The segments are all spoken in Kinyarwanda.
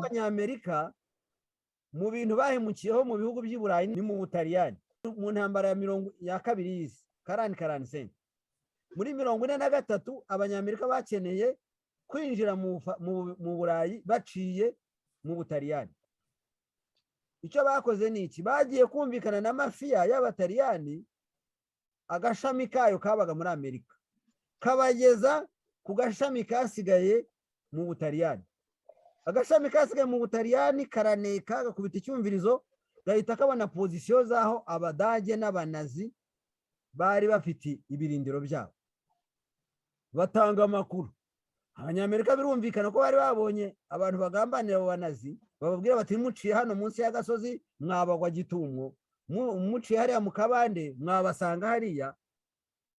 abanyamerika mu bintu bahemukiyeho mu bihugu by'i Burayi ni mu Butaliyani mu ntambara ya kabiri y'isi karani muri 43 abanyamerika bakeneye kwinjira mu Burayi baciye mu Butaliyani. Icyo bakoze ni iki? Bagiye kumvikana na mafiya y'Abataliyani, agashami kayo kabaga muri Amerika kabageza ku gashami kasigaye mu Butaliyani. Agashami kasigaye mu Butaliyani karaneka gakubita icyumvirizo gahita kabona pozisiyo zaho Abadage n'Abanazi bari bafite ibirindiro byabo. Batanga amakuru. Abanyamerika birumvikana ko bari babonye abantu bagambanira abo Banazi, bababwira bati muciye hano munsi y'agasozi mwabagwa gitumwo, muciye hariya mu kabande mwabasanga hariya.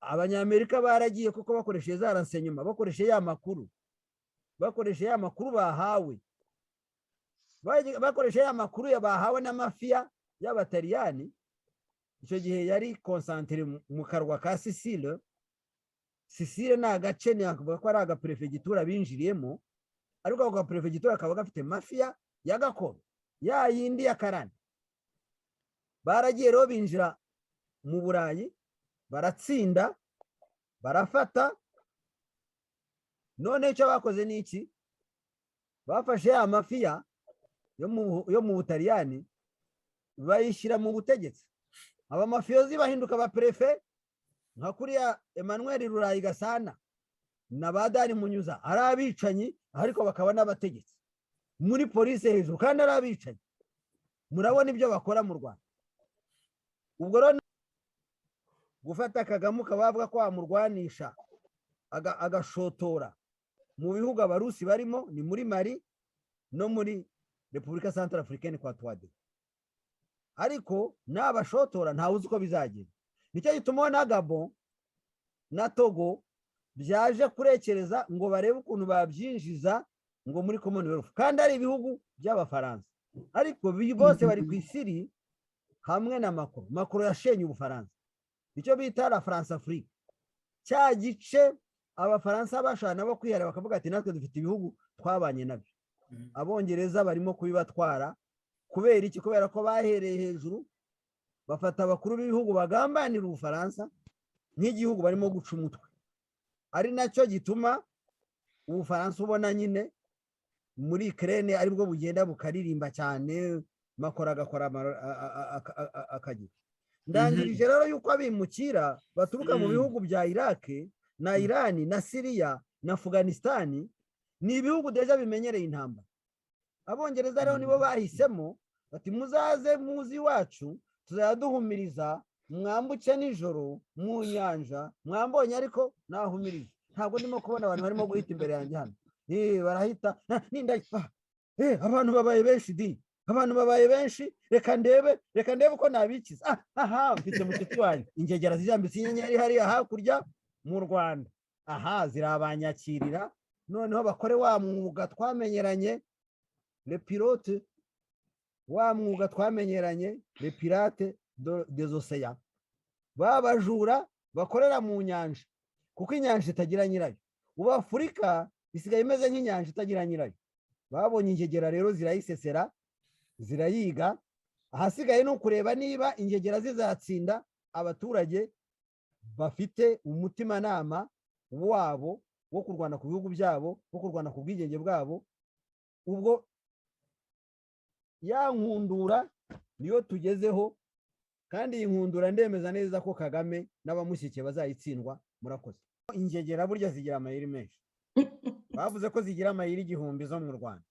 Abanyamerika baragiye kuko bakoresheje za renseignement, bakoresheje ya makuru bahawe, bakoresheje ya makuru bahawe na mafiya y'Abataliyani. Icyo gihe yari concentré mu karwa ka Sicile. Sicile ni agace nyakuvuga ko ari agaprefegitura binjiriyemo, ariko ako gaprefegitura kaba gafite mafiya ya gakondo ya yindi ya karani. Baragiye rero binjira mu Burayi, baratsinda, barafata. None icyo bakoze ni iki? Bafashe ya mafiya yo mu Butaliyani bayishyira mu butegetsi. Aba mafiyozi bahinduka ba prefe, nka kuriya Emmanuel Rurayi Gasana na Badani Munyuza, ari abicanyi ariko bakaba n'abategetsi muri polisi hejuru, kandi ari abicanyi. Murabona ibyo bakora mu Rwanda. Ubwo rero gufata Kagame kabavuga ko amurwanisha agashotora mu bihugu abarusi barimo, ni muri Mali no muri Repubulika Centrafricaine kwa Touadera, ariko n'abashotora ntawe uzi uko bizagenda. Nicyo gituma na Gabon na Togo byaje kurekereza ngo barebe ukuntu babyinjiza ngo muri Commonwealth, kandi ari ibihugu by'Abafaransa, ariko bose bari ku isiri hamwe na Macron yashenye Ubufaransa. Icyo bita la France Afrique, cya gice Abafaransa bashana bo kwihara bakavuga ati natwe dufite ibihugu twabanye nabyo. Abongereza barimo kubibatwara. Kubera iki? Kubera ko bahereye hejuru bafata abakuru b'ibihugu bagambanira Ubufaransa nk'igihugu barimo guca umutwe. Ari nacyo gituma Ubufaransa ubona nyine muri Ukraine aribwo bugenda bukaririmba cyane, Macron agakora akagira. Ndangirije rero yuko abimukira baturuka mu bihugu bya Iraq na Iran na Syria na Afghanistan, ni ibihugu deja bimenyereye intambara. Abongereza rero nibo bahisemo bati muzaze muzi iwacu tuzaduhumiriza, mwambuke nijoro mu nyanja, mwambonye ariko nahumiriza. Ntabwo ndimo kubona abantu barimo guhita imbere yanjye hano. Barahita abantu babaye benshi abantu babaye benshi, reka ndebe uko nabikiza. Mfite mushiki wanjye ingegera zijambitse inyenyeri hariya hakurya mu Rwanda. Zirabanyakirira, noneho bakore wa mwuga twamenyeranye, le pilote, wa mwuga twamenyeranye, le pirate des océans. Babajura bakorera mu nyanja, kuko inyanja itagira nyirayo. Ubu Afurika isigaye imeze nk'inyanja itagira nyirayo. Babonye ingegera rero zirayisesera, zirayiga. Ahasigaye no kureba niba ingegera zizatsinda abaturage bafite umutimanama wabo wo kurwana ku bihugu byabo, wo kurwana ku bwigenge bwabo. Ubwo ya nkundura niyo tugezeho, kandi iyi nkundura ndemeza neza ko Kagame n'abamushyikiye bazayitsindwa. Murakoze. Ingegera burya zigira amayeri menshi. Bavuze ko zigira amayeri 1000 zo mu Rwanda.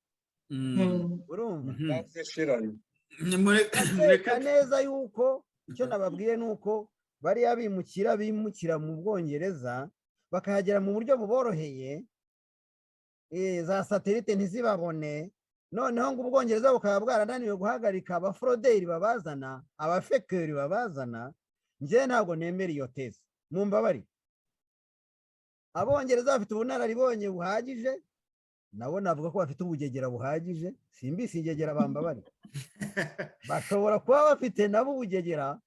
Urumva? Reka neza yuko icyo nababwiye nuko bari bimukira mu Bwongereza bakahagera mu buryo buboroheye, za satellite ntizibabone. Noneho ngo Ubwongereza bukaba bwarananiwe guhagarika abafroderi babazana, abafekeri babazana. Nje ntabwo nemera iyo tezi, mumbabari. Abongereza bafite ubunararibonye buhagije, nabo navuga ko bafite ubugegera buhagije. Simbisi ingegera bambabari. Bashobora kuba bafite nabo ubugegera,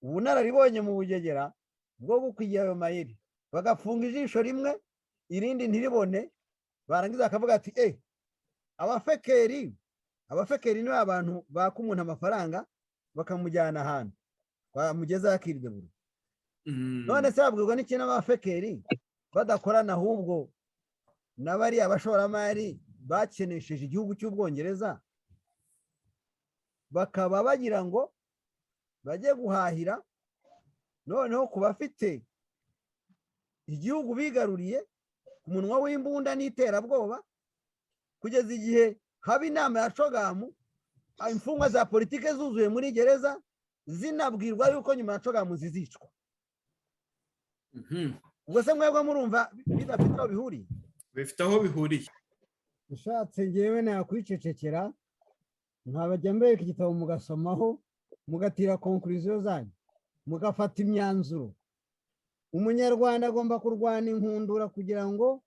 ubunararibonye mu bugegera bwo gukwiye ayo mayeri, bagafunga ijisho rimwe irindi ntiribone, barangiza bakavuga ati abafekeri ni abantu baka umuntu amafaranga bakamujyana ahantu bamugeza akiridebura. None se babwirwa n'iki n'abafekeri badakorana ahubwo n'abari abashoramari bakenesheje igihugu cy'Ubwongereza bakaba bagira ngo bajye guhahira, noneho ku bafite igihugu bigaruriye ku munwa w'imbunda n'iterabwoba, kugeza igihe haba inama ya cogamu, imfungwa za politike zuzuye muri gereza zinabwirwa yuko nyuma ya cogamu zizicwa. Ubwo se mwebwe murumva bidafite aho bihuriye? Bifite aho bihuriye. Ushatse ngewe nakwicecekera nkabajya mbereka igitabo mugasomaho mugatira conclusion zanyu mugafata imyanzuro. Umunyarwanda agomba kurwana inkundura kugira ngo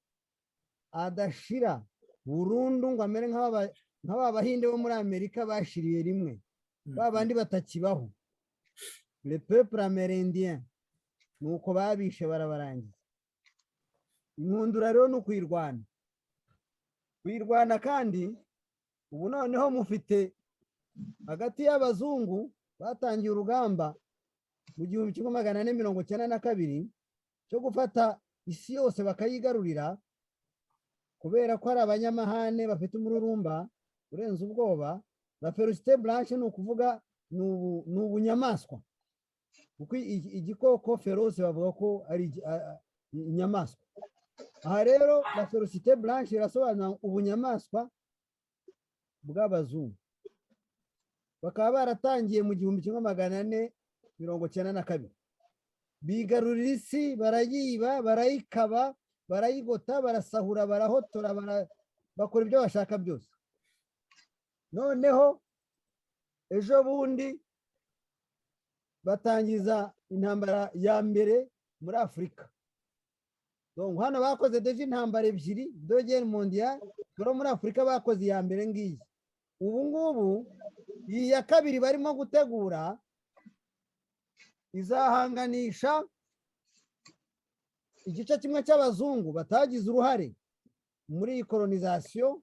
adashira burundu, ngo amere nk'aba bahinde bo muri Amerika bashiriye rimwe, babandi batakibaho, le peuple amérindien, nuko babishe barabarangiza. Inkundura rero no kwirwana kandi ubu noneho mufite hagati y'abazungu batangiye urugamba mu 1492 cyo gufata isi yose bakayigarurira, kubera ko ari abanyamahane bafite umururumba urenze ubwoba. La férocité blanche ni ukuvuga ni ubunyamaswa, kuko igikoko féroce bavuga ko ari inyamaswa. Aha rero la férocité blanche irasobanura ubunyamaswa bw'abazungu. Bakaba baratangiye mu 1492 bigarurira isi, barayiba, barayikaba, barayigota, barasahura, barahotora, bakora ibyo bashaka byose. Noneho ejo bundi batangiza intambara ya mbere muri Afurika. Donc hano bakoze deje intambara ebyiri, deux guerres mondiales, dore muri Afurika bakoze ya mbere ngiyi. Ubu ngubu iyi ya kabiri barimo gutegura izahanganisha igice kimwe cy'abazungu batagize uruhare muri colonisation,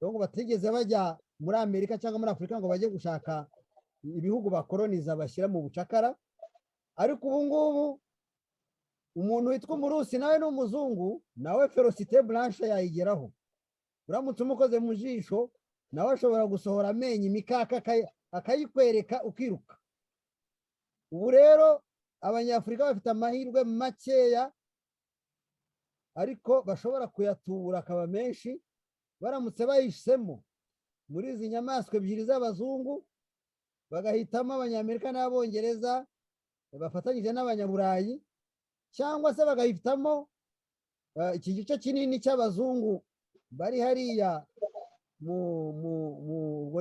donc batigeze bajya muri Amerika cyangwa muri Afurika ngo bajye gushaka ibihugu bakoloniza bashyira mu bucakara. Ariko ubu ngubu umuntu witwa umurusi nawe n'umuzungu nawe férocité blanche yayigeraho. Uramutse umukoze mu jisho nawe ashobora gusohora amenyo imikaka akayikwereka ukiruka. Ubu rero abanyafurika bafite amahirwe makeya ariko bashobora kuyatura akaba menshi baramutse bahisemo muri izi nyamaswa ebyiri z'abazungu, bagahitamo abanyamerika n'abongereza bafatanyije n'abanyaburayi, cyangwa se bagahitamo iki gice kinini cy'abazungu bari hariya mu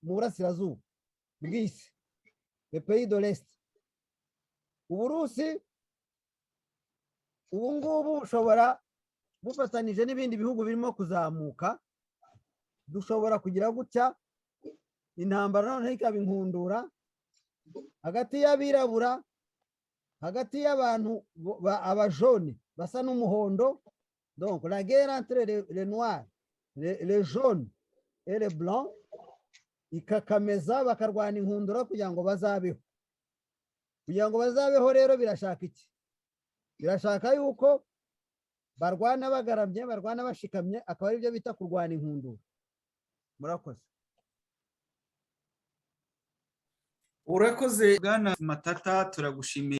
burasirazuba bw'isi, le pays de l'Est. Uburusi ubu ngubu ushobora bufatanije n'ibindi bihugu birimo kuzamuka, dushobora kugira gutya intambara noneho ikaba inkundura hagati y'abirabura, hagati y'abantu abajone basa n'umuhondo. Donc la guerre entre les noirs, les jaunes et les blancs ikakameza bakarwana inkundura kugira ngo bazabeho. Kugira ngo bazabeho rero birashaka iki? Birashaka yuko barwana bagaramye, barwana bashikamye, akaba ari byo bita kurwana inkundura. Murakoze. Urakoze Bwana Matata, turagushimiye.